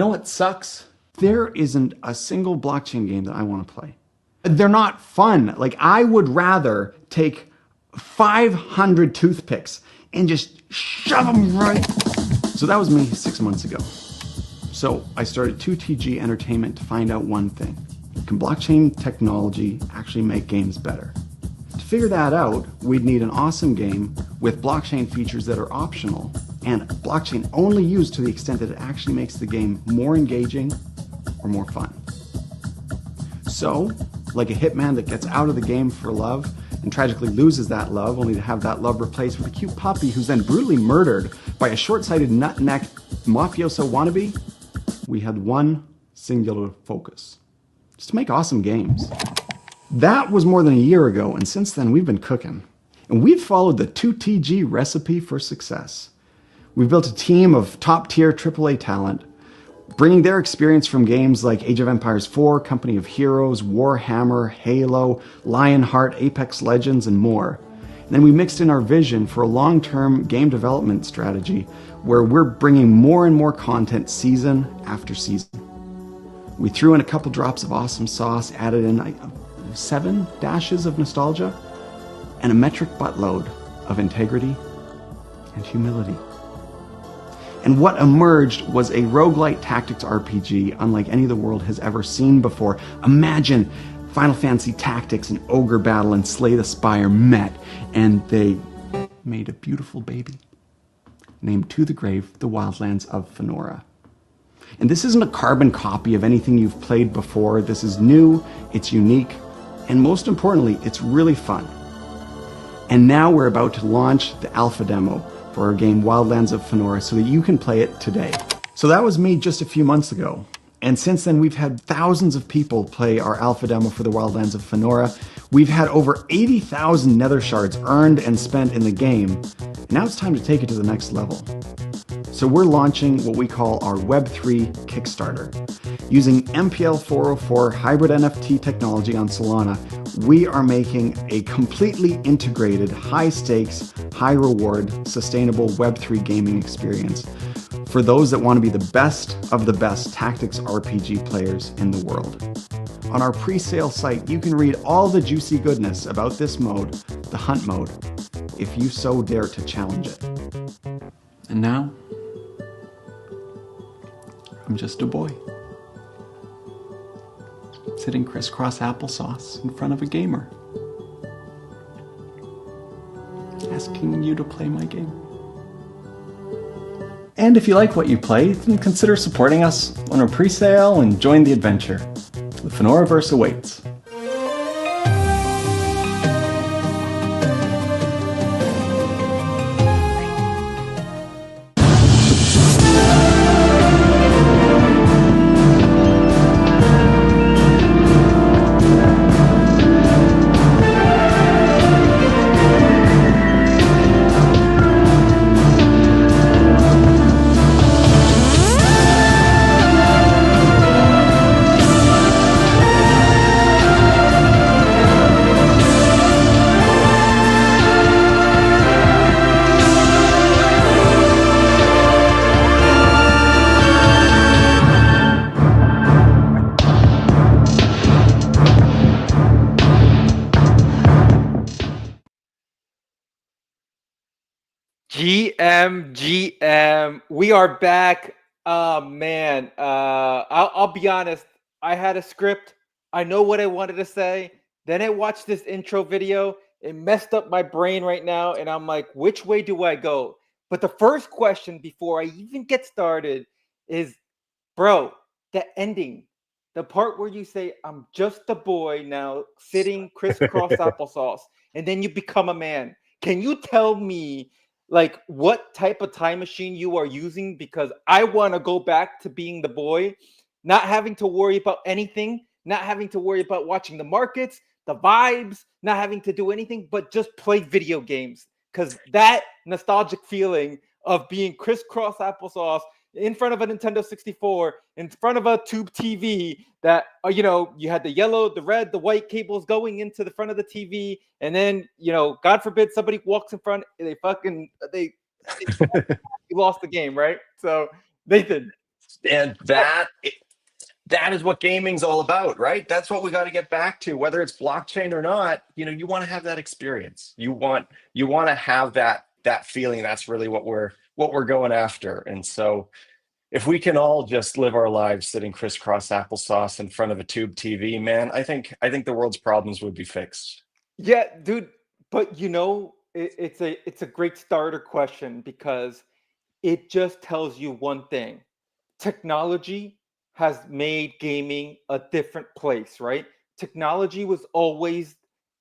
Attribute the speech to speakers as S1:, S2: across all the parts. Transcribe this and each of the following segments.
S1: know what sucks? There isn't a single blockchain game that I want to play. They're not fun. Like, I would rather take 500 toothpicks and just shove them right. So that was me 6 months ago. So I started 2TG Entertainment to find out one thing. Can blockchain technology actually make games better? To figure that out, we'd need an awesome game with blockchain features that are optional and blockchain only used to the extent that it actually makes the game more engaging or more fun. So, like a hitman that gets out of the game for love and tragically loses that love, only to have that love replaced with a cute puppy who's then brutally murdered by a short-sighted nut-necked mafioso wannabe, we had one singular focus: just to make awesome games. That was more than a year ago, and since then we've been cooking. And we've followed the 2TG recipe for success. We've built a team of top-tier AAA talent, bringing their experience from games like Age of Empires 4, Company of Heroes, Warhammer, Halo, Lionheart, Apex Legends, and more. And then we mixed in our vision for a long-term game development strategy where we're bringing more and more content season after season. We threw in a couple drops of awesome sauce, added in 7 dashes of nostalgia, and a metric buttload of integrity and humility. And what emerged was a roguelite tactics RPG unlike any the world has ever seen before. Imagine Final Fantasy Tactics and Ogre Battle and Slay the Spire met, and they made a beautiful baby named To the Grave, The Wildlands of Faenora. And this isn't a carbon copy of anything you've played before. This is new, it's unique, and most importantly, it's really fun. And now we're about to launch the alpha demo for our game Wildlands of Faenora so that you can play it today. So that was me just a few months ago. And since then, we've had thousands of people play our alpha demo for the Wildlands of Faenora. We've had over 80,000 nether shards earned and spent in the game. And now it's time to take it to the next level. So we're launching what we call our Web3 Kickstarter. Using MPL 404 hybrid NFT technology on Solana, we are making a completely integrated, high-stakes, high-reward, sustainable Web3 gaming experience for those that want to be the best of the best tactics RPG players in the world. On our pre-sale site, you can read all the juicy goodness about this mode, the Hunt mode, if you so dare to challenge it. And now, I'm just a boy, sitting crisscross applesauce in front of a gamer, asking you to play my game. And if you like what you play, then consider supporting us on our pre-sale and join the adventure. The Faenoraverse awaits.
S2: GM, we are back. Man, I'll be honest. I had a script. I know what I wanted to say. Then I watched this intro video. It messed up my brain right now, and I'm like, which way do I go? But the first question before I even get started is, bro, the ending, the part where you say, "I'm just a boy now, sitting crisscross applesauce," and then you become a man. Can you tell me, like, what type of time machine you are using? Because I want to go back to being the boy, not having to worry about anything, not having to worry about watching the markets, the vibes, not having to do anything, but just play video games. Because that nostalgic feeling of being crisscross applesauce in front of a Nintendo 64, in front of a tube TV that, you had the yellow, the red, the white cables going into the front of the TV. And then, God forbid somebody walks in front, they you lost the game, right? So, Nathan.
S3: And that is what gaming's all about, right? That's what we got to get back to. Whether it's blockchain or not, you want to have that experience. You want to have that feeling. That's really what we're going after. And so if we can all just live our lives sitting crisscross applesauce in front of a tube TV, man, I think the world's problems would be fixed.
S2: Yeah, dude. But it's a great starter question because it just tells you one thing: technology has made gaming a different place, right? Technology was always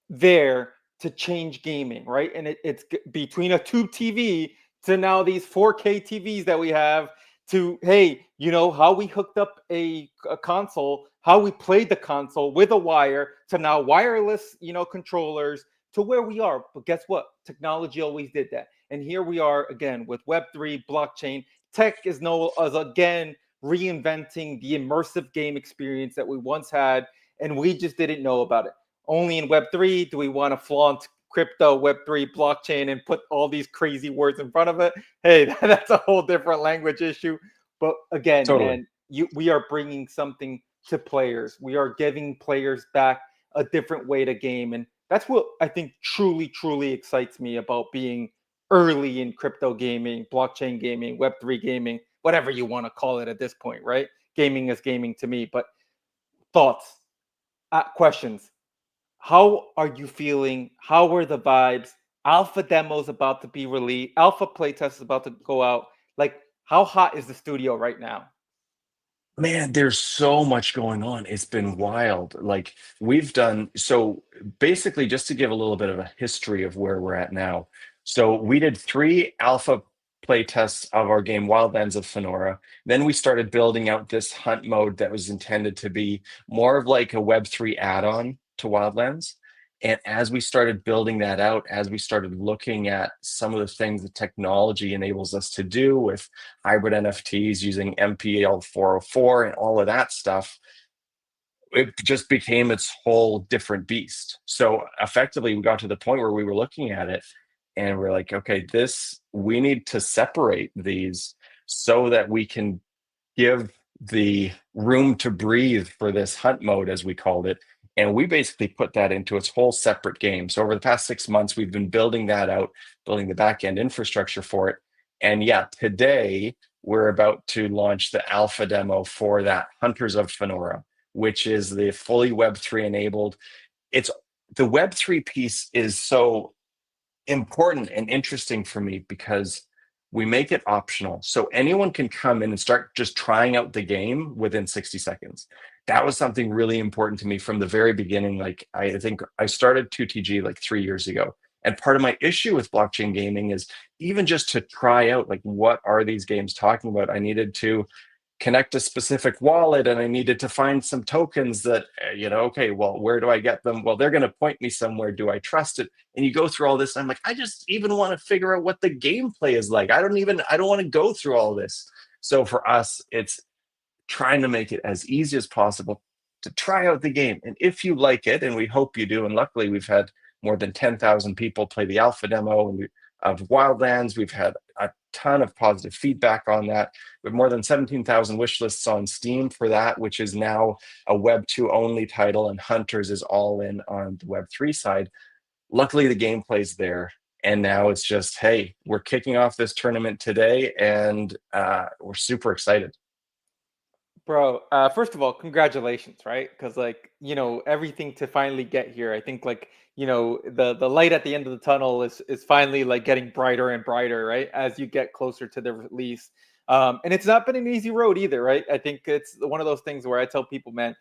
S2: there to change gaming, right? And between a tube TV to now these 4K TVs that we have to, hey, how we hooked up a console, how we played the console with a wire to now wireless, controllers to where we are. But guess what? Technology always did that. And here we are again with Web3, blockchain. Tech is again reinventing the immersive game experience that we once had, and we just didn't know about it. Only in Web3 do we want to flaunt crypto, Web3, blockchain, and put all these crazy words in front of it. Hey, that's a whole different language issue. But again,
S3: Totally.
S2: man, we are bringing something to players. We are giving players back a different way to game. And that's what I think truly, truly excites me about being early in crypto gaming, blockchain gaming, Web3 gaming, whatever you want to call it at this point, right? Gaming is gaming to me. But thoughts, questions. How are you feeling? How are the vibes? Alpha demo's about to be released. Alpha playtest is about to go out. Like, how hot is the studio right now?
S3: Man, there's so much going on. It's been wild. Like we've done so basically just to give a little bit of a history of where we're at now. So we did 3 alpha play tests of our game Wildlands of Fenora. Then we started building out this hunt mode that was intended to be more of like a Web3 add-on to Wildlands. And as we started building that out, as we started looking at some of the things the technology enables us to do with hybrid NFTs using MPL 404 and all of that stuff, it just became its whole different beast. So effectively, we got to the point where we were looking at it and we're like, okay, we need to separate these so that we can give the room to breathe for this hunt mode, as we called it. And we basically put that into its whole separate game. So over the past 6 months, we've been building that out, building the back end infrastructure for it. And yeah, today we're about to launch the alpha demo for that Hunters of Fenora, which is the fully Web3 enabled. It's the Web3 piece is so important and interesting for me because we make it optional. So anyone can come in and start just trying out the game within 60 seconds. That was something really important to me from the very beginning. Like I think I started 2TG like 3 years ago. And part of my issue with blockchain gaming is even just to try out like what are these games talking about? I needed to connect a specific wallet and I needed to find some tokens that, okay, well, where do I get them? Well, they're going to point me somewhere. Do I trust it? And you go through all this. I'm like, I just even want to figure out what the gameplay is like. I don't want to go through all this. So for us, it's trying to make it as easy as possible to try out the game. And if you like it, and we hope you do, and luckily we've had more than 10,000 people play the alpha demo of Wildlands. We've had a ton of positive feedback on that. We have more than 17,000 wish lists on Steam for that, which is now a Web 2 only title, and Hunters is all in on the Web 3 side. Luckily, the gameplay's there. And now it's just, hey, we're kicking off this tournament today, and we're super excited.
S2: Bro, first of all, congratulations, right? Because everything to finally get here. I think the light at the end of the tunnel is finally like getting brighter and brighter, right? As you get closer to the release. And it's not been an easy road either, right? I think it's one of those things where I tell people, man,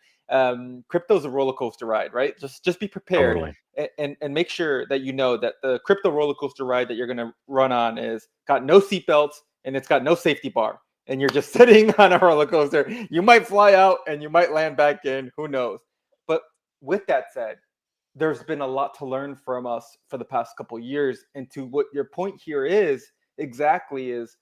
S2: crypto's a roller coaster ride, right? Just be prepared
S3: Totally.
S2: and make sure that you know that the crypto roller coaster ride that you're gonna run on is got no seatbelts and it's got no safety bar, and you're just sitting on a roller coaster. You might fly out and you might land back in, who knows? But with that said, there's been a lot to learn from us for the past couple of years. And to what your point here is exactly is,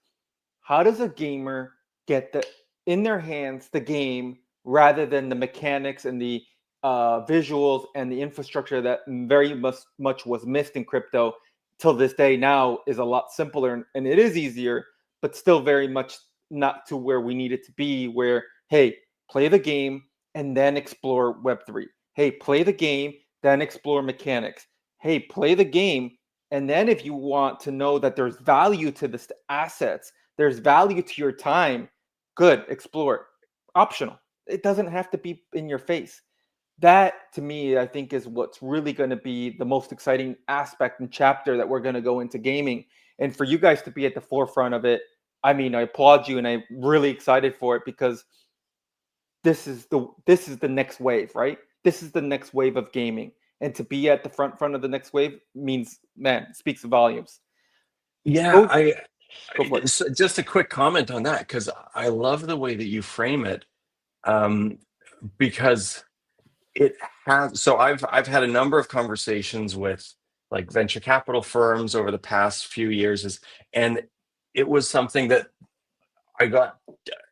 S2: how does a gamer get in their hands the game rather than the mechanics and the visuals and the infrastructure that very much was missed in crypto till this day now is a lot simpler, and it is easier, but still very much not to where we need it to be, where, hey, play the game and then explore Web3. Hey, play the game, then explore mechanics. Hey, play the game, and then if you want to know that there's value to the assets, there's value to your time, good, explore it. Optional. It doesn't have to be in your face. That, to me, I think is what's really going to be the most exciting aspect and chapter that we're going to go into gaming. And for you guys to be at the forefront of it, I mean, I applaud you, and I'm really excited for it, because this is the next wave, right? This is the next wave of gaming, and to be at the front of the next wave means, man, speaks volumes.
S3: Yeah,
S2: Go for it.
S3: so just a quick comment on that, because I love the way that you frame it, because it has. So I've had a number of conversations with like venture capital firms over the past few years, and it was something that I got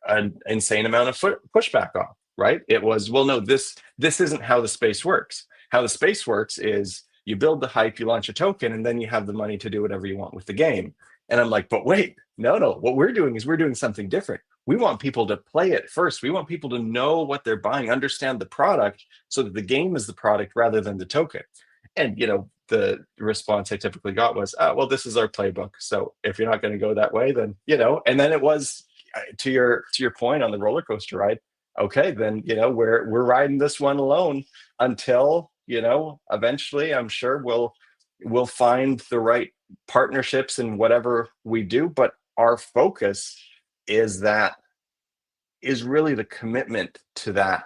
S3: an insane amount of pushback on. Right? It was, well, no, this isn't how the space works. How the space works is you build the hype, you launch a token, and then you have the money to do whatever you want with the game. And I'm like, but wait, no. What we're doing is we're doing something different. We want people to play it first. We want people to know what they're buying, understand the product, so that the game is the product rather than the token. And the response I typically got was, well, this is our playbook. So if you're not going to go that way, then and then it was, to your point on the roller coaster ride. Okay, then we're riding this one alone until eventually I'm sure we'll find the right partnerships in whatever we do. But our focus is really the commitment to that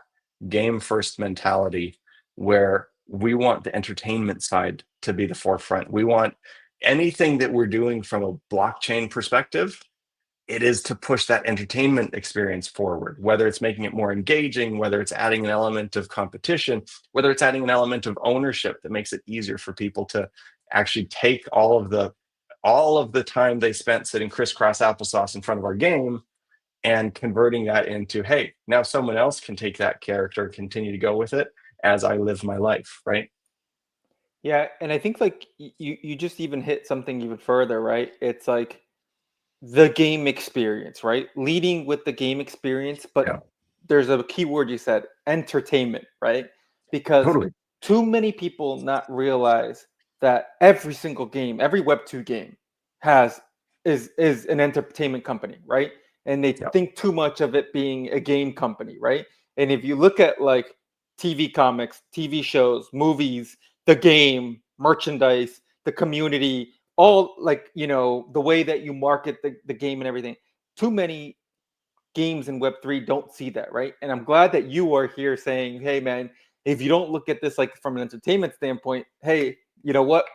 S3: game first mentality, where we want the entertainment side to be the forefront. We want anything that we're doing from a blockchain perspective, it is to push that entertainment experience forward, whether it's making it more engaging, whether it's adding an element of competition, whether it's adding an element of ownership that makes it easier for people to actually take all of the time they spent sitting crisscross applesauce in front of our game and converting that into, hey, now someone else can take that character, continue to go with it as I live my life, right?
S2: Yeah, and I think like you just even hit something even further, right? It's like the game experience, right? Leading with the game experience,
S3: Yeah,
S2: but there's a key word you said, entertainment, right? Because
S3: totally.
S2: too many people not realize that every single game, every Web2 game has is an entertainment company, right? And they
S3: Yeah,
S2: think too much of it being a game company, right? And if you look at like TV comics, TV shows, movies, the game, merchandise, the community, all like the way that you market the game and everything, too many games in Web3 don't see that, right? And I'm glad that you are here saying, hey man, if you don't look at this like from an entertainment standpoint, hey, you know what,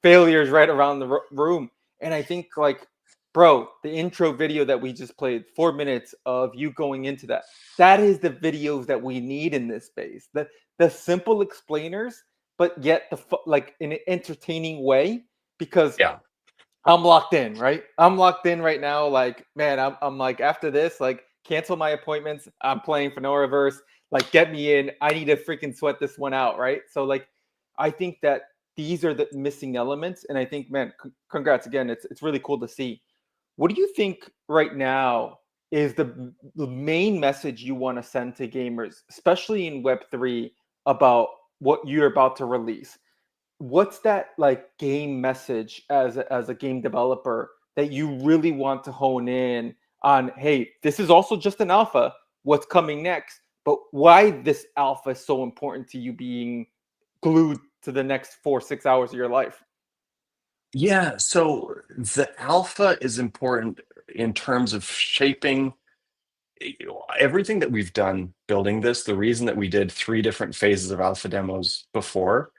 S2: failure is right around the room. And I think like, bro, the intro video that we just played, 4 minutes of you going into that is the videos that we need in this space, the simple explainers, but yet like in an entertaining way, because
S3: yeah.
S2: I'm locked in, right? I'm locked in right now. Like, man, I'm like, after this, like, cancel my appointments. I'm playing Faenoraverse. Like, get me in. I need to freaking sweat this one out, right? So, like, I think that these are the missing elements. And I think, man, congrats again. It's really cool to see. What do you think right now is the main message you want to send to gamers, especially in Web3, about what you're about to release? What's that like game message as a game developer that you really want to hone in on? Hey, this is also just an alpha. What's coming next? But why this alpha is so important to you being glued to the next 4 6 hours of your life?
S3: Yeah, so the alpha is important in terms of shaping everything that we've done building this. The reason that we did 3 different phases of alpha demos before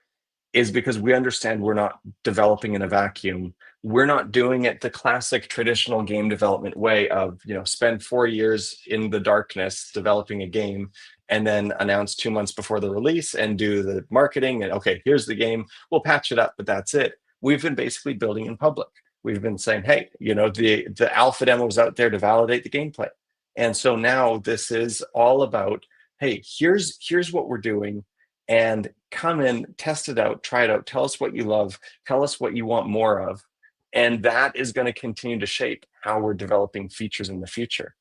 S3: is because we understand we're not developing in a vacuum. We're not doing it the classic traditional game development way of, spend 4 years in the darkness developing a game and then announce 2 months before the release and do the marketing and, okay, here's the game, we'll patch it up, but that's it. We've been basically building in public. We've been saying, hey, the alpha demo is out there to validate the gameplay. And so now this is all about, hey, here's what we're doing, and come in, test it out, try it out, tell us what you love, tell us what you want more of, And that is going to continue to shape how we're developing features in the future.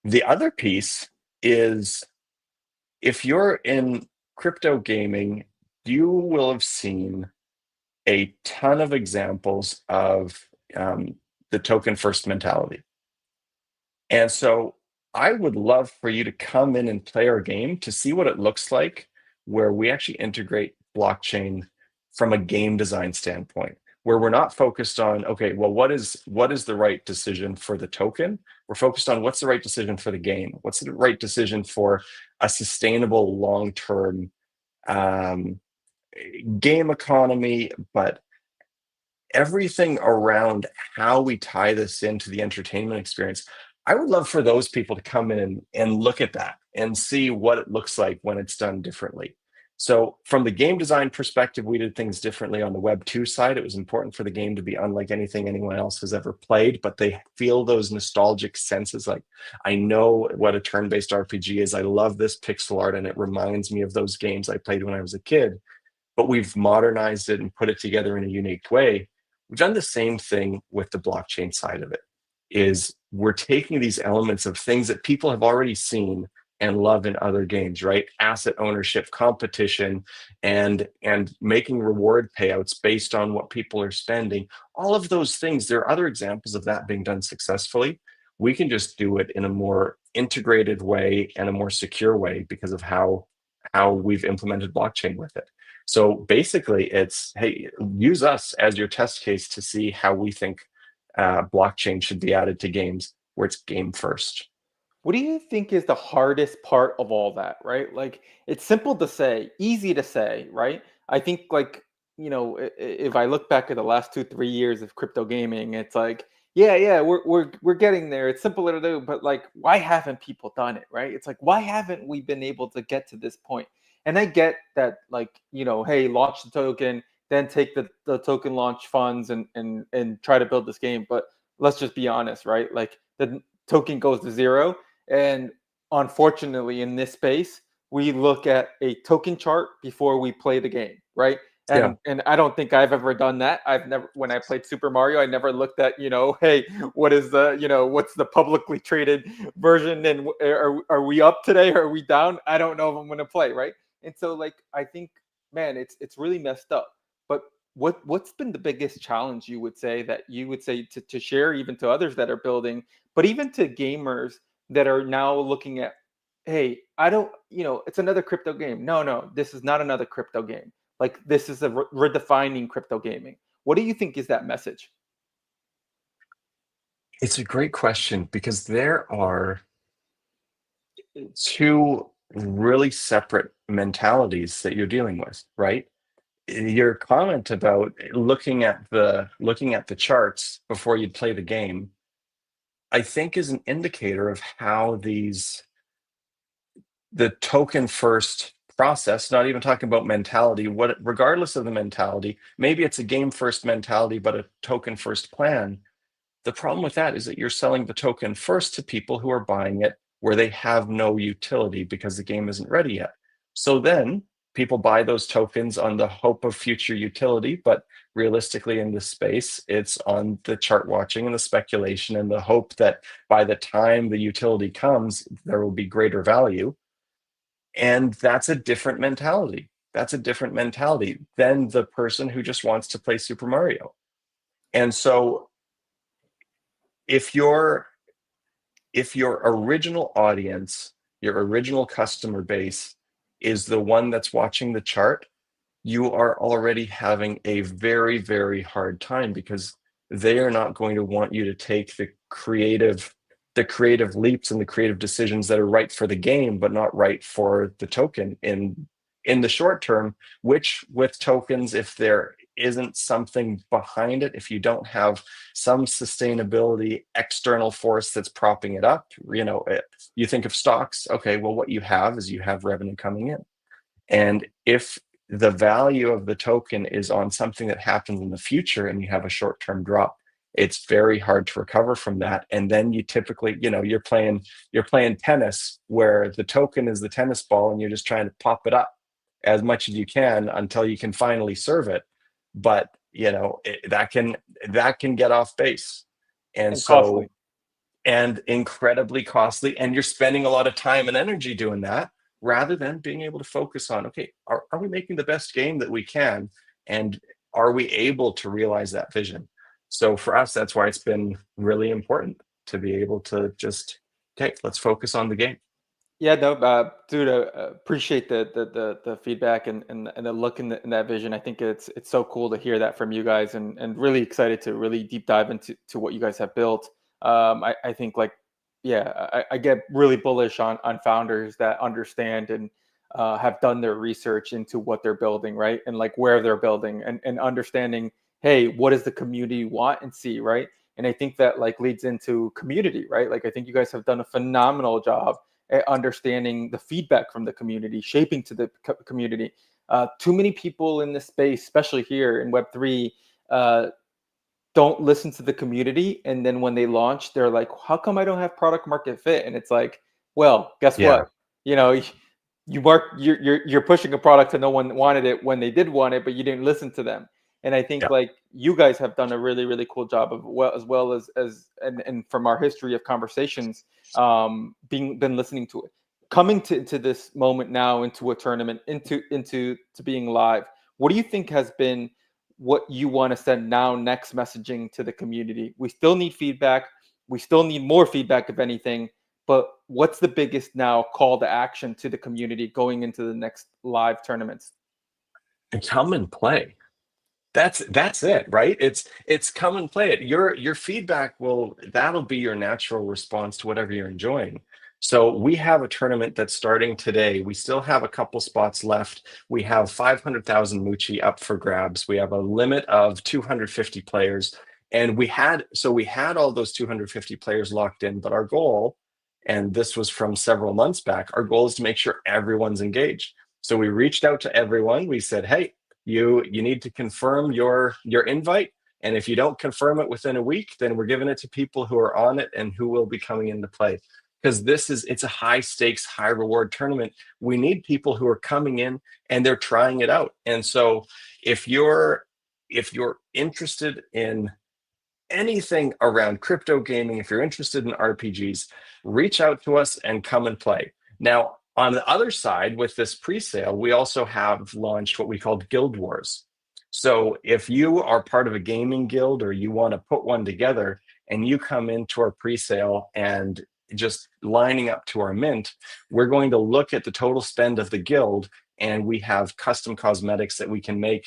S3: The other piece is, if you're in crypto gaming, you will have seen a ton of examples of the token first mentality. And so I would love for you to come in and play our game to see what it looks like, where we actually integrate blockchain from a game design standpoint, where we're not focused on, okay, well, what is the right decision for the token? We're focused on what's the right decision for the game? What's the right decision for a sustainable long-term game economy, but everything around how we tie this into the entertainment experience. I would love for those people to come in and look at that and see what it looks like when it's done differently. So from the game design perspective, we did things differently on the Web 2 side. It was important for the game to be unlike anything anyone else has ever played, but they feel those nostalgic senses. Like, I know what a turn-based RPG is. I love this pixel art, and it reminds me of those games I played when I was a kid, but we've modernized it and put it together in a unique way. We've done the same thing with the blockchain side of it, is we're taking these elements of things that people have already seen and love in other games, right? Asset ownership, competition, and making reward payouts based on what people are spending. All of those things, there are other examples of that being done successfully. We can just do it in a more integrated way and a more secure way because of how we've implemented blockchain with it. So basically, it's, hey, use us as your test case to see how we think blockchain should be added to games where it's game first.
S2: What do you think is the hardest part of all that, right? Like, it's simple to say, easy to say, right? I think, like, if I look back at the last 2, 3 years of crypto gaming, it's like, yeah, we're getting there. It's simple to do, but like, why haven't people done it, right? It's like, why haven't we been able to get to this point? And I get that, like, hey, launch the token, then take the token launch funds and try to build this game. But let's just be honest, right? Like, the token goes to zero, and unfortunately, in this space, we look at a token chart before we play the game, right?
S3: Yeah.
S2: And I don't think I've ever done that. I've never, when I played Super Mario, I never looked at, hey, what is what's the publicly traded version, and are we up today or are we down? I don't know if I'm going to play, right? And so, like, I think, man, it's really messed up. But what's been the biggest challenge, you would say, to share even to others that are building, but even to gamers that are now looking at, hey, I don't, it's another crypto game. No, this is not another crypto game. Like, this is a redefining crypto gaming. What do you think is that message?
S3: It's a great question, because there are two really separate mentalities that you're dealing with, right? Your comment about looking at the charts before you'd play the game, I think, is an indicator of how the token first process, not even talking about mentality, regardless of the mentality, maybe it's a game first mentality, but a token first plan. The problem with that is that you're selling the token first to people who are buying it where they have no utility because the game isn't ready yet. So then people buy those tokens on the hope of future utility, but realistically in this space, it's on the chart watching and the speculation and the hope that by the time the utility comes, there will be greater value. And that's a different mentality. That's a different mentality than the person who just wants to play Super Mario. And so if your original audience, your original customer base is the one that's watching the chart, you are already having a very, very hard time, because they are not going to want you to take the creative leaps and the creative decisions that are right for the game, but not right for the token in the short term, which with tokens, if there isn't something behind it, if you don't have some sustainability external force that's propping it up, you think of stocks, okay, well, what you have is you have revenue coming in. And if the value of the token is on something that happens in the future and you have a short-term drop, it's very hard to recover from that. And then you typically, you're playing tennis, where the token is the tennis ball and you're just trying to pop it up as much as you can until you can finally serve it. But that can get off base. And
S2: And costly.
S3: so, and incredibly costly, and you're spending a lot of time and energy doing that rather than being able to focus on, okay, are we making the best game that we can, and are we able to realize that vision? So for us, that's why it's been really important to be able to just, okay, let's focus on the game.
S2: Yeah, no, dude, appreciate the feedback and the look in that vision. I think it's so cool to hear that from you guys, and really excited to really deep dive into what you guys have built. I think like, yeah, I get really bullish on founders that understand and have done their research into what they're building, right, and like where they're building, and understanding, hey, what does the community want and see, right? And I think that like leads into community, right? Like I think you guys have done a phenomenal job at understanding the feedback from the community, shaping to the community. Too many people in this space, especially here in Web3, don't listen to the community. And then when they launch, they're like, how come I don't have product market fit? And it's like, well, guess
S3: Yeah.
S2: what? You're pushing a product to no one wanted it when they did want it, but you didn't listen to them. And I think
S3: Yeah.
S2: like you guys have done a really, really cool job of and from our history of conversations, been listening to it, coming to this moment now, into a tournament, into being live. What do you think has been what you want to send now next messaging to the community? We still need feedback. We still need more feedback, if anything. But what's the biggest now call to action to the community going into the next live tournaments?
S3: And come and play. That's it, right? It's come and play it. Your feedback that'll be your natural response to whatever you're enjoying. So we have a tournament that's starting today. We still have a couple spots left. We have 500,000 Muchi up for grabs. We have a limit of 250 players. And we had all those 250 players locked in, but our goal, and this was from several months back, our goal is to make sure everyone's engaged. So we reached out to everyone. We said, hey, you need to confirm your invite, and if you don't confirm it within a week, then we're giving it to people who are on it and who will be coming into play, because it's a high stakes, high reward tournament. We need people who are coming in and they're trying it out. And so if you're interested in anything around crypto gaming, if you're interested in RPGs, reach out to us and come and play. Now, on the other side, with this pre-sale, we also have launched what we called Guild Wars. So if you are part of a gaming guild, or you want to put one together, and you come into our pre-sale and just lining up to our mint, we're going to look at the total spend of the guild, and we have custom cosmetics that we can make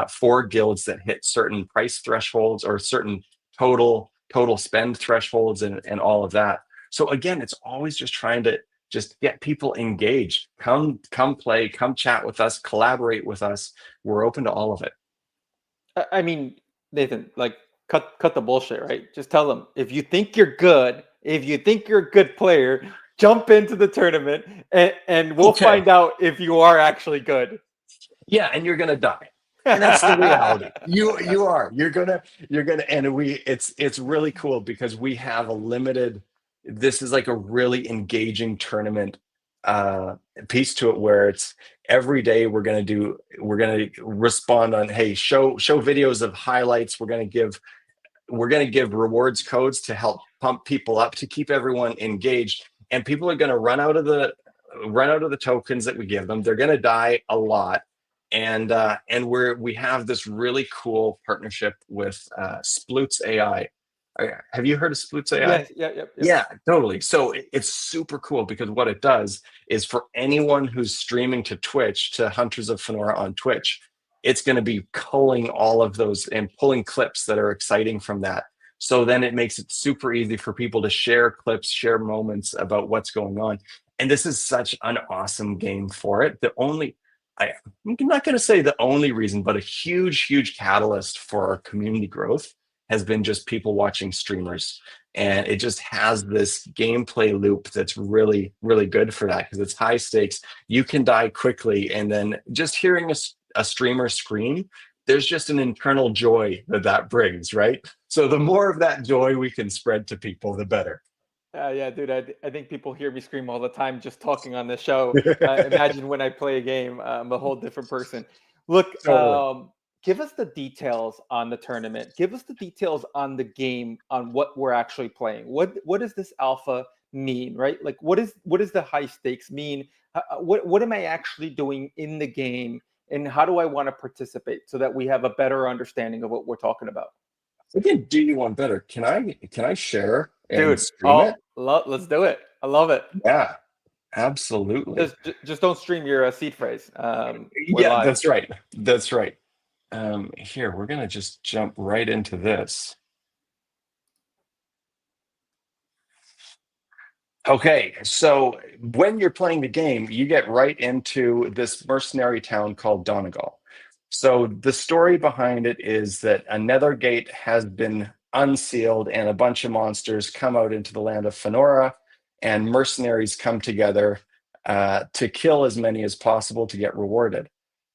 S3: for guilds that hit certain price thresholds or certain total spend thresholds, and all of that. So again, it's always just trying to just get people engaged. Come play, come chat with us, collaborate with us. We're open to all of it.
S2: I mean, Nathan, like cut the bullshit, right? Just tell them, if you think you're good, if you think you're a good player, jump into the tournament, and we'll find out if you are actually good.
S3: Yeah, and you're gonna die. And that's the reality. You're gonna, and it's really cool because we have a limited, this is like a really engaging tournament piece to it, where it's every day we're gonna respond on, hey, show videos of highlights. We're gonna give rewards codes to help pump people up, to keep everyone engaged. And people are gonna run out of the tokens that we give them. They're gonna die a lot. And we have this really cool partnership with Sploots AI. Have you heard of Sploots AI?
S2: Yeah.
S3: Yeah, totally. So it's super cool, because what it does is, for anyone who's streaming to Twitch, to Hunters of Faenora on Twitch, it's going to be culling all of those and pulling clips that are exciting from that. So then it makes it super easy for people to share clips, share moments about what's going on. And this is such an awesome game for it. I'm not going to say the only reason, but a huge catalyst for our community growth has been just people watching streamers. And it just has this gameplay loop that's really, really good for that, because it's high stakes. You can die quickly, and then just hearing a streamer scream, there's just an internal joy that brings, right? So the more of that joy we can spread to people, the better.
S2: Yeah, dude. I think people hear me scream all the time just talking on the show. Imagine when I play a game, I'm a whole different person. Look,
S3: Totally.
S2: give us the details on the tournament. Give us the details on the game, on what we're actually playing. What does this alpha mean, right? Like, what is the high stakes mean? What am I actually doing in the game, and how do I want to participate so that we have a better understanding of what we're talking about?
S3: We can do you one better. Can I share and
S2: Dude,
S3: stream it?
S2: let's do it. I love it.
S3: Yeah, absolutely.
S2: Just don't stream your seed phrase. We're
S3: Yeah,
S2: live.
S3: that's right. That's right. Here, we're gonna just jump right into this. Okay, so when you're playing the game, you get right into this mercenary town called Donegal. So the story behind it is that a nether gate has been unsealed and a bunch of monsters come out into the land of Faenora, and mercenaries come together to kill as many as possible to get rewarded.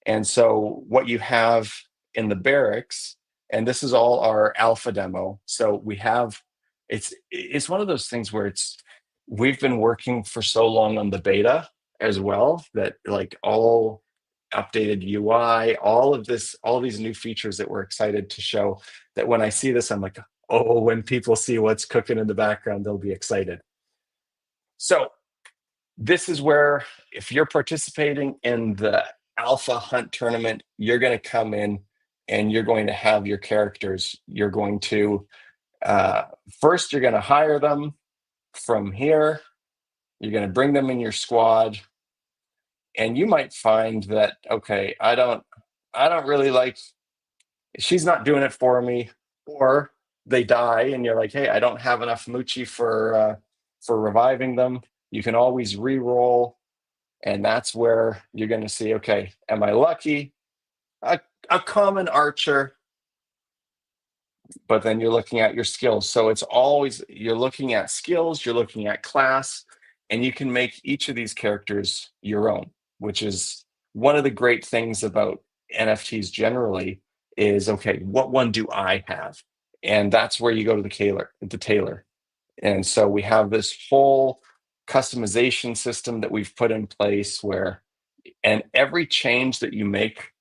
S3: And so what you have in the barracks, and this is all our alpha demo. So we have, it's one of those things where we've been working for so long on the beta as well that like all updated UI, all of this, all these new features that we're excited to show, that when I see this, I'm like, oh, when people see what's cooking in the background, they'll be excited. So this is where, if you're participating in the alpha hunt tournament, you're going to come in and you're going to have your characters. You're going to, first, you're going to hire them from here. You're going to bring them in your squad, and you might find that, okay, I don't really like, she's not doing it for me, or they die and you're like, hey, I don't have enough Muchi for reviving them. You can always re-roll, and that's where you're going to see, okay, am I lucky? A common archer, but then you're looking at your skills. So it's always, you're looking at skills, you're looking at class, and you can make each of these characters your own, which is one of the great things about NFTs generally is, okay, what one do I have? And that's where you go to the tailor. And so we have this whole customization system that we've put in place where, and every change that you make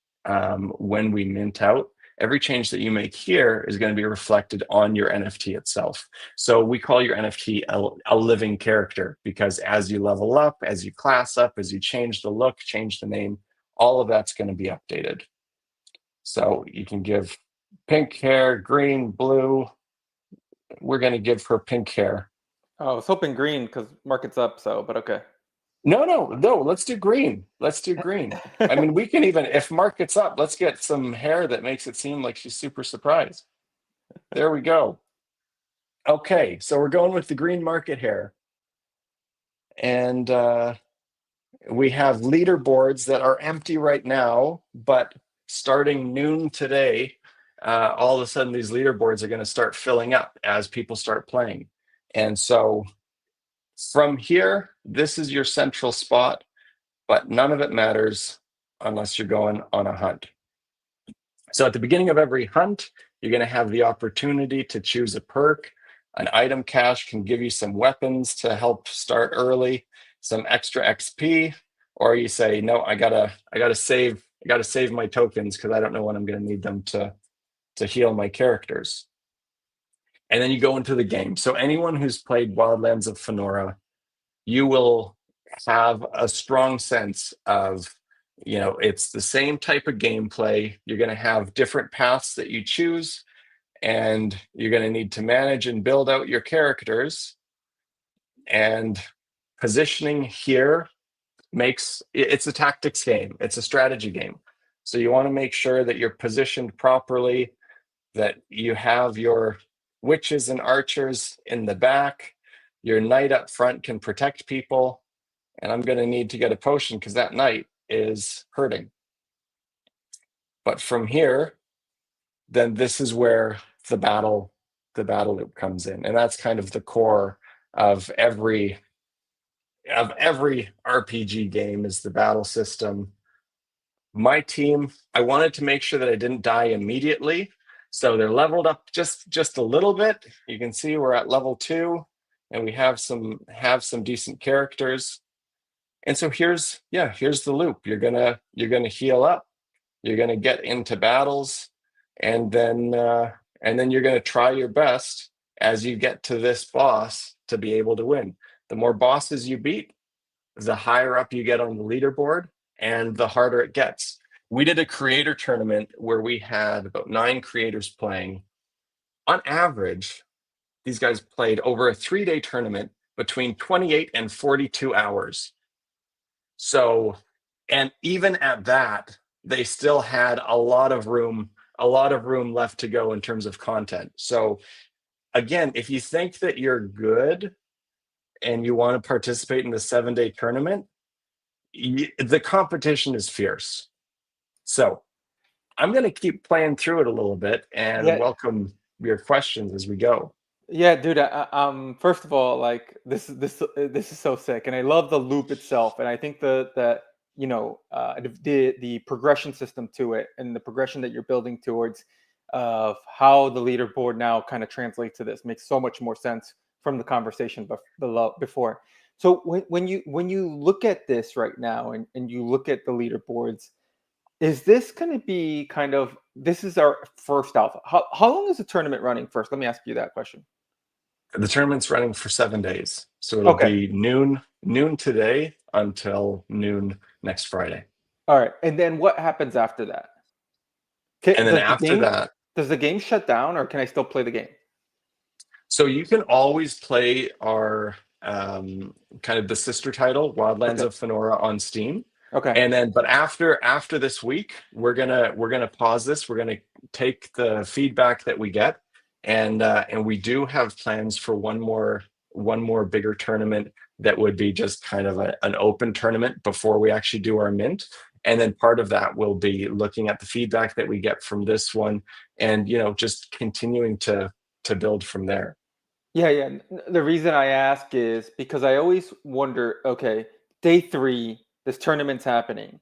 S3: when we mint out, every change that you make here is going to be reflected on your NFT itself. So we call your NFT a living character, because as you level up, as you class up, as you change the look, change the name, all of that's going to be updated. So you can give pink hair, green, blue. We're going to give her pink hair.
S2: Oh, I was hoping green because market's up, but okay.
S3: No, let's do green. Let's do green. I mean, we can even, if market's up, let's get some hair that makes it seem like she's super surprised. There we go. Okay, so we're going with the green market hair. And we have leaderboards that are empty right now, but starting noon today, all of a sudden these leaderboards are going to start filling up as people start playing. And so from here, this is your central spot, but none of it matters unless you're going on a hunt. So at the beginning of every hunt, you're going to have the opportunity to choose a perk. An item cache can give you some weapons to help start early, some extra XP, or you say, no, I gotta save my tokens because I don't know when I'm going to need them to heal my characters. And then you go into the game. So anyone who's played Wildlands of Faenora, you will have a strong sense of, it's the same type of gameplay. You're going to have different paths that you choose, and you're going to need to manage and build out your characters. And positioning here it's a tactics game. It's a strategy game. So you want to make sure that you're positioned properly, that you have your witches and archers in the back. Your knight up front can protect people. And I'm going to need to get a potion because that knight is hurting. But from here, then this is where the battle loop comes in. And that's kind of the core of every RPG game, is the battle system. My team, I wanted to make sure that I didn't die immediately. So they're leveled up just a little bit. You can see we're at level 2, and we have some decent characters. And so here's the loop. You're gonna heal up. You're going to get into battles, and then you're going to try your best as you get to this boss to be able to win. The more bosses you beat, the higher up you get on the leaderboard, and the harder it gets. We did a creator tournament where we had about 9 creators playing. On average, these guys played over a 3-day tournament between 28 and 42 hours. So, and even at that, they still had a lot of room left to go in terms of content. So again, if you think that you're good and you want to participate in the 7-day tournament, the competition is fierce. So I'm going to keep playing through it a little bit and welcome your questions as we go.
S2: Yeah, dude. First of all, like this is so sick, and I love the loop itself, and I think the progression system to it, and the progression that you're building towards, of how the leaderboard now kind of translates to this makes so much more sense from the conversation before. So when you look at this right now, and you look at the leaderboards, is this going to be this is our first alpha? How long is the tournament running first? Let me ask you that question.
S3: The tournament's running for 7 days, so it'll be noon today until noon next Friday.
S2: All right, and then what happens after that?
S3: And then after that,
S2: does the game shut down, or can I still play the game?
S3: So you can always play our kind of the sister title, Wildlands of Faenora, on Steam.
S2: Okay.
S3: And then, but after this week, we're gonna pause this. We're gonna take the feedback that we get, and we do have plans for one more bigger tournament that would be just kind of an open tournament before we actually do our mint. And then part of that will be looking at the feedback that we get from this one, and just continuing to build from there.
S2: Yeah. The reason I ask is because I always wonder, okay, day 3, this tournament's happening.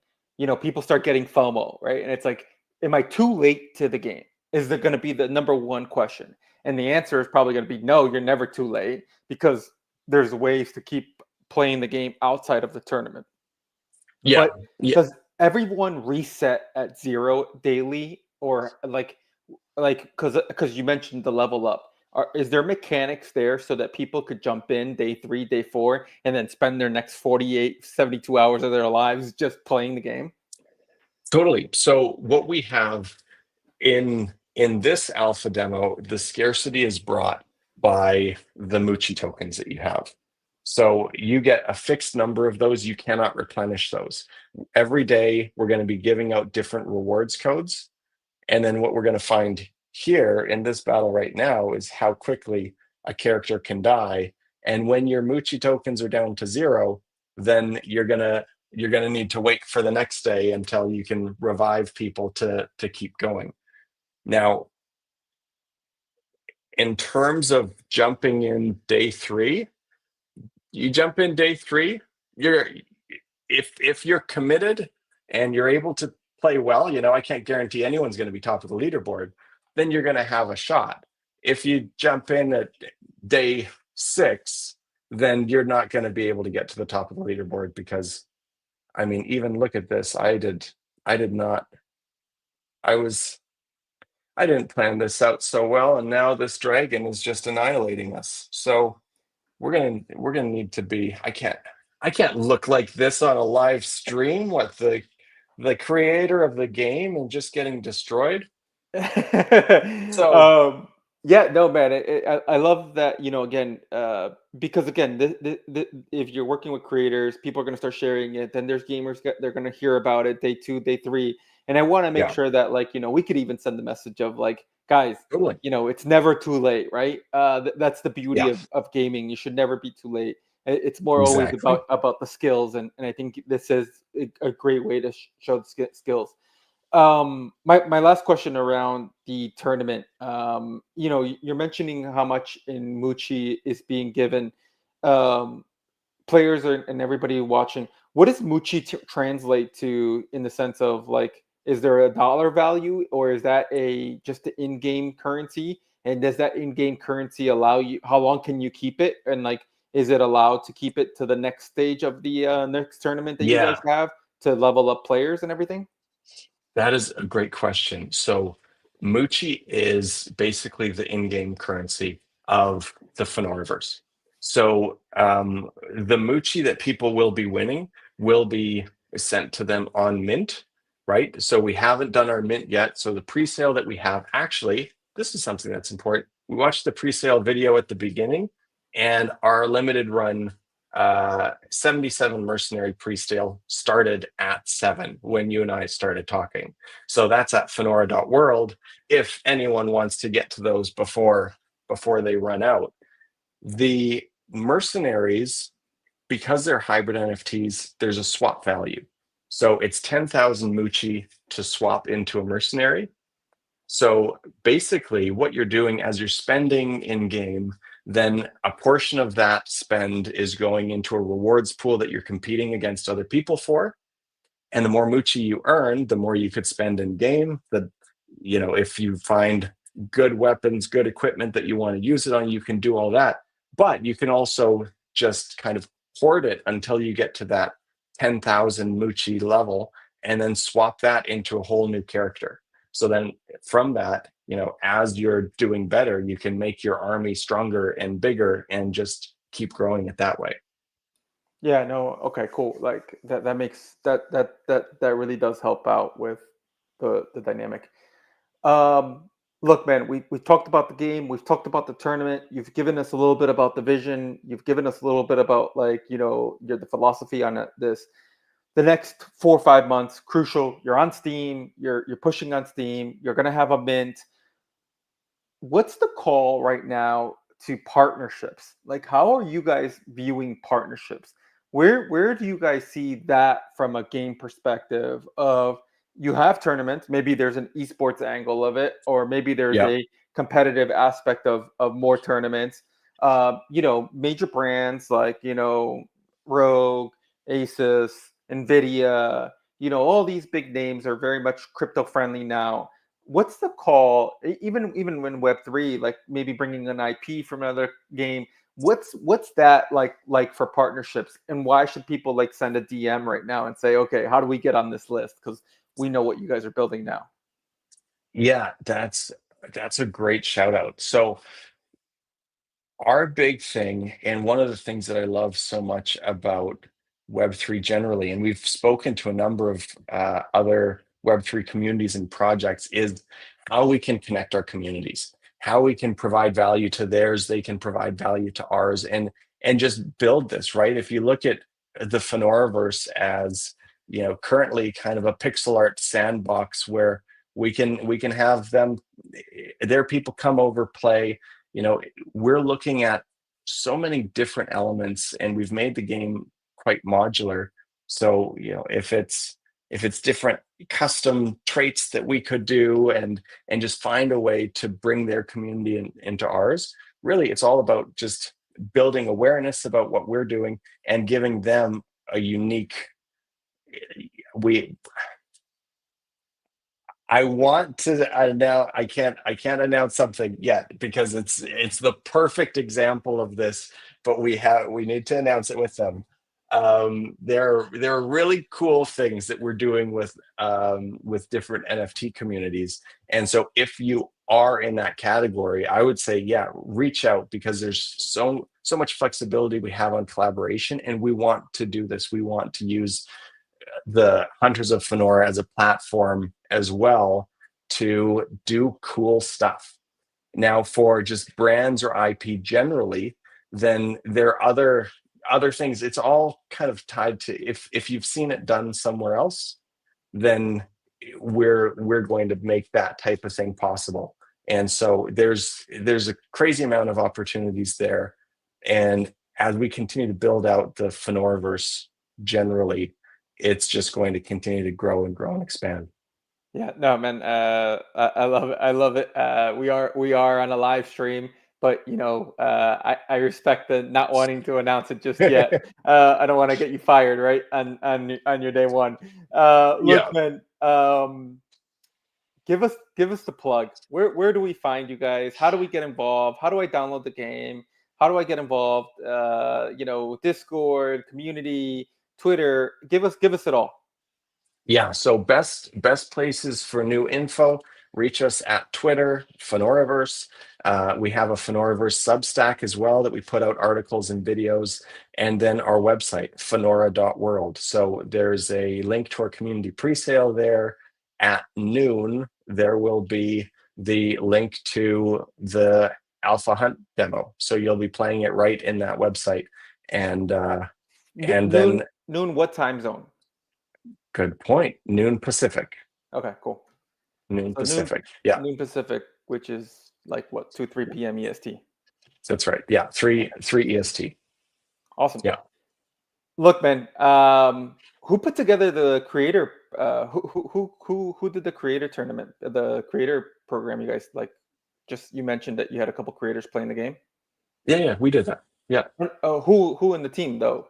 S2: People start getting FOMO, right? And it's like, am I too late to the game? Is there going to be the number one question? And the answer is probably going to be no, you're never too late, because there's ways to keep playing the game outside of the tournament.
S3: Yeah.
S2: But does everyone reset at 0 daily, or like because you mentioned the level up? Is there mechanics there so that people could jump in day 3, day 4, and then spend their next 48, 72 hours of their lives just playing the game?
S3: Totally. So what we have in this alpha demo, the scarcity is brought by the Muchi tokens that you have. So you get a fixed number of those. You cannot replenish those. Every day, we're going to be giving out different rewards codes. And then what we're going to find here in this battle right now is how quickly a character can die. And when your Muchi tokens are down to 0, then you're gonna need to wait for the next day until you can revive people to keep going. Now, in terms of jumping in day 3, you jump in day 3, if you're committed and you're able to play well, I can't guarantee anyone's going to be top of the leaderboard, then you're going to have a shot. If you jump in at day 6, then you're not going to be able to get to the top of the leaderboard, because even look at this. I didn't plan this out so well, and now this dragon is just annihilating us. So we're gonna need to be. I can't look like this on a live stream. What, the creator of the game and just getting destroyed? So
S2: yeah, no, man, I love that. Again, because again, if you're working with creators, people are going to start sharing it. Then there's gamers they're going to hear about it day 2, day 3, and I want to make sure that we could even send the message of guys,
S3: totally.
S2: It's never too late, right? That's the beauty of gaming. You should never be too late. It's more always about the skills, and I think this is a great way to show the skills. My last question around the tournament, you're mentioning how much in Muchi is being given. Players and everybody watching, what does Muchi translate to, in the sense of is there a dollar value, or is that just the in-game currency? And does that in-game currency allow you, how long can you keep it? And is it allowed to keep it to the next stage of the next tournament that you guys have to level up players and everything?
S3: That is a great question. So Muchi is basically the in-game currency of the Faenoraverse. So the Muchi that people will be winning will be sent to them on mint, right? So we haven't done our mint yet. So the pre-sale that we have, actually, this is something that's important. We watched the pre-sale video at the beginning, and our limited run 77 mercenary pre-sale started at 7 when you and I started talking. So that's at Faenora.world if anyone wants to get to those before they run out. The mercenaries, because they're hybrid NFTs, there's a swap value. So it's 10,000 Muchi to swap into a mercenary. So basically, what you're doing as you're spending in game, then a portion of that spend is going into a rewards pool that you're competing against other people for. And the more Muchi you earn, the more you could spend in game. If you find good weapons, good equipment that you want to use it on, you can do all that. But you can also just kind of hoard it until you get to that 10,000 Muchi level, and then swap that into a whole new character. So then from that, as you're doing better, you can make your army stronger and bigger and just keep growing it that way.
S2: Yeah, no, okay, cool. Like that makes that really does help out with the dynamic. Look, man, we talked about the game, we've talked about the tournament, you've given us a little bit about the vision, you've given us a little bit about the philosophy on this. The next 4 or 5 months, crucial. You're on Steam, you're pushing on Steam, you're gonna have a mint. What's the call right now to partnerships? Like, how are you guys viewing partnerships? Where do you guys see that from a game perspective of you have tournaments, maybe there's an esports angle of it, or maybe there's
S3: Yeah.
S2: a competitive aspect of more tournaments. Major brands like, Rogue, Asus, Nvidia, all these big names are very much crypto friendly now. What's the call, even when Web3, like maybe bringing an IP from another game? What's that like for partnerships, and why should people like send a DM right now and say, okay, how do we get on this list? Because we know what you guys are building now.
S3: Yeah, that's a great shout out. So our big thing, and one of the things that I love so much about Web3 generally, and we've spoken to a number of other Web3 communities and projects, is how we can connect our communities, how we can provide value to theirs, they can provide value to ours, and just build this, right? If you look at the Faenoraverse as, currently kind of a pixel art sandbox where we can have their people come over, play. We're looking at so many different elements, and we've made the game quite modular. So if it's different custom traits that we could do, and just find a way to bring their community into ours. Really, it's all about just building awareness about what we're doing and giving them a unique. We I want to now. I can't announce something yet because it's the perfect example of this. But we need to announce it with them. There are really cool things that we're doing with different NFT communities. And so if you are in that category, I would say, yeah, reach out, because there's so much flexibility we have on collaboration, and we want to do this. We want to use the Hunters of Faenora as a platform as well to do cool stuff. Now, for just brands or IP generally, then there are other things. It's all kind of tied to, if you've seen it done somewhere else, then we're going to make that type of thing possible. And so there's a crazy amount of opportunities there. And as we continue to build out the Faenoraverse generally, it's just going to continue to grow and grow and expand.
S2: Yeah, no, man, I love it. I love it. We are on a live stream, but I respect the not wanting to announce it just yet. I don't want to get you fired, right? On your day one. Look,
S3: Yeah.
S2: man. Give us the plug. Where do we find you guys? How do we get involved? How do I download the game? How do I get involved? Discord, community, Twitter. Give us it all.
S3: Yeah, so best places for new info, reach us at Twitter, Faenoraverse. We have a Faenoraverse Substack as well that we put out articles and videos, and then our website, faenora.world. So there's a link to our community presale there. At noon, there will be the link to the Alpha Hunt demo. So you'll be playing it right in that website. And then
S2: Noon, what time zone?
S3: good point. Noon Pacific.
S2: Okay, cool.
S3: Noon
S2: So
S3: Pacific. Yeah,
S2: noon Pacific, which is like what, 3 p.m. EST.
S3: that's right. Yeah, 3 EST.
S2: Awesome.
S3: Yeah.
S2: Look, man, who put together the creator? Who did the creator tournament, the creator program? You guys just you mentioned that you had a couple creators playing the game.
S3: Yeah, we did that. Yeah.
S2: Who in the team though?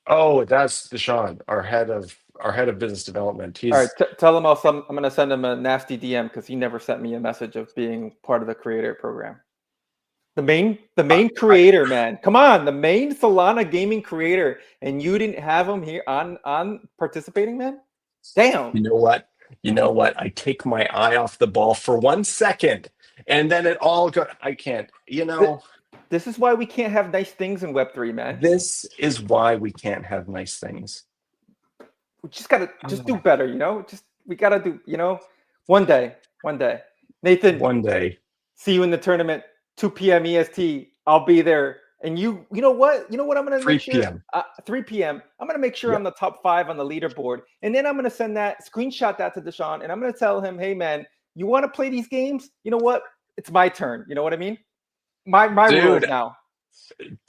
S3: Oh, that's Deshaun, our head of business development. He's
S2: All right, tell him I'm going to send him a nasty DM because he never sent me a message of being part of the creator program. The main creator, man. Come on, the main Solana gaming creator, and you didn't have him here on participating, man? Damn.
S3: You know what? I take my eye off the ball for 1 second, and then it all go. I can't.
S2: This is why we can't have nice things in Web3, man.
S3: This is why we can't have nice things.
S2: We just gotta do better, we gotta do, one day. Nathan,
S3: One day.
S2: see you in the tournament, 2 p.m. EST. I'll be there. And you know what? I'm gonna
S3: 3
S2: make sure
S3: p.m.
S2: 3 p.m. I'm gonna make sure I'm the top 5 on the leaderboard. And then I'm gonna screenshot that to Deshaun, and I'm gonna tell him, hey man, you want to play these games? You know what? It's my turn. You know what I mean? My rules now.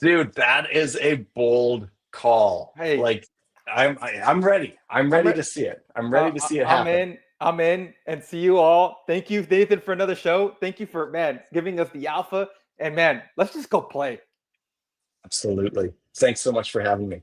S3: Dude, that is a bold call.
S2: Hey,
S3: like I'm ready. I'm ready to see it. I'm ready to see it happen.
S2: I'm in, and see you all. Thank you, Nathan, for another show. Thank you for giving us the alpha. And man, let's just go play.
S3: Absolutely. Thanks so much for having me.